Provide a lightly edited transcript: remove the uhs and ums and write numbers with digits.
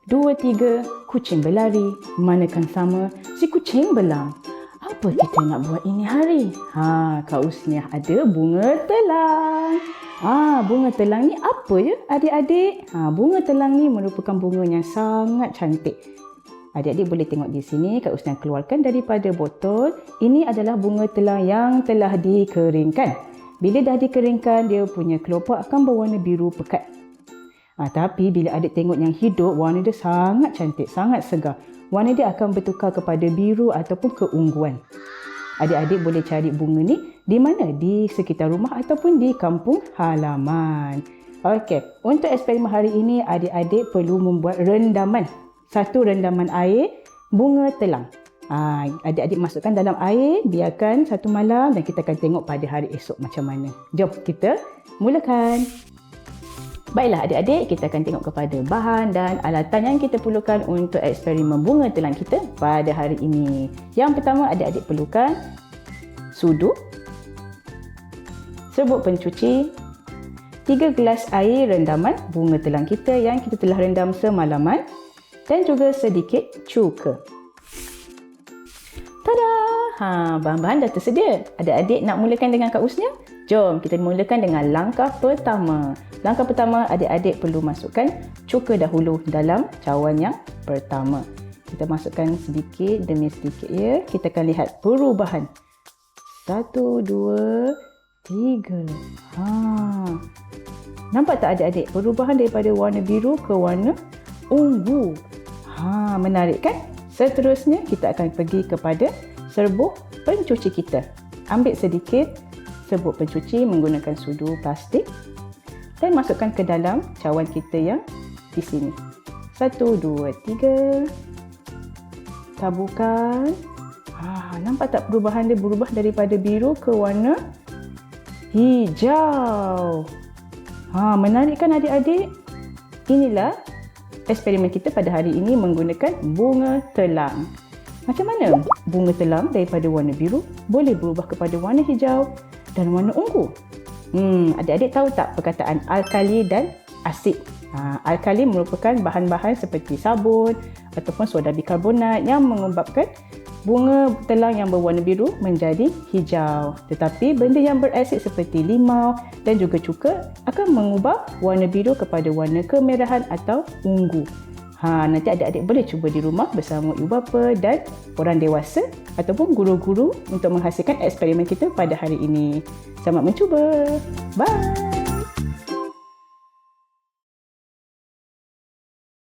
2, 3, kucing berlari. Manakan sama si kucing belang. Apa kita nak buat ini hari? Kak Usniah ada bunga telang. Bunga telang ni apa ya adik-adik? Bunga telang ni merupakan bunga yang sangat cantik. Adik-adik boleh tengok di sini, Kak Usniah keluarkan daripada botol. Ini adalah bunga telang yang telah dikeringkan. Bila dah dikeringkan, dia punya kelopak akan berwarna biru pekat. Tapi bila adik tengok yang hidup, warna dia sangat cantik, sangat segar. Warna dia akan bertukar kepada biru ataupun keungguan. Adik-adik boleh cari bunga ni di mana? Di sekitar rumah ataupun di kampung halaman. Okey, untuk eksperimen hari ini, adik-adik perlu membuat rendaman. Satu rendaman air bunga telang. Adik-adik masukkan dalam air, biarkan satu malam dan kita akan tengok pada hari esok macam mana. Jom kita mulakan. Baiklah adik-adik, kita akan tengok kepada bahan dan alatan yang kita perlukan untuk eksperimen bunga telang kita pada hari ini. Yang pertama, adik-adik perlukan sudu, serbuk pencuci, 3 gelas air rendaman bunga telang kita yang kita telah rendam semalaman dan juga sedikit cuka. Tada! Bahan-bahan dah tersedia. Adik-adik nak mulakan dengan Kak Usniah? Jom kita mulakan dengan langkah pertama. Langkah pertama, adik-adik perlu masukkan cuka dahulu dalam cawan yang pertama. Kita masukkan sedikit demi sedikit ya. Kita akan lihat perubahan. 1, 2, 3. Nampak tak adik-adik? Perubahan daripada warna biru ke warna ungu. Menarik kan? Seterusnya, kita akan pergi kepada serbuk pencuci kita. Ambil sedikit serbuk pencuci menggunakan sudu plastik dan masukkan ke dalam cawan kita yang di sini. 1, 2, 3. Taburkan. Nampak tak perubahan dia berubah daripada biru ke warna hijau. Menarik kan adik-adik? Inilah eksperimen kita pada hari ini menggunakan bunga telang. Macam mana bunga telang daripada warna biru boleh berubah kepada warna hijau dan warna ungu? Adik-adik tahu tak perkataan alkali dan asid? Alkali merupakan bahan-bahan seperti sabun ataupun soda bikarbonat yang menyebabkan bunga telang yang berwarna biru menjadi hijau. Tetapi benda yang berasid seperti limau dan juga cuka akan mengubah warna biru kepada warna kemerahan atau ungu. Nanti adik-adik boleh cuba di rumah bersama ibu bapa dan orang dewasa ataupun guru-guru untuk menghasilkan eksperimen kita pada hari ini. Selamat mencuba. Bye.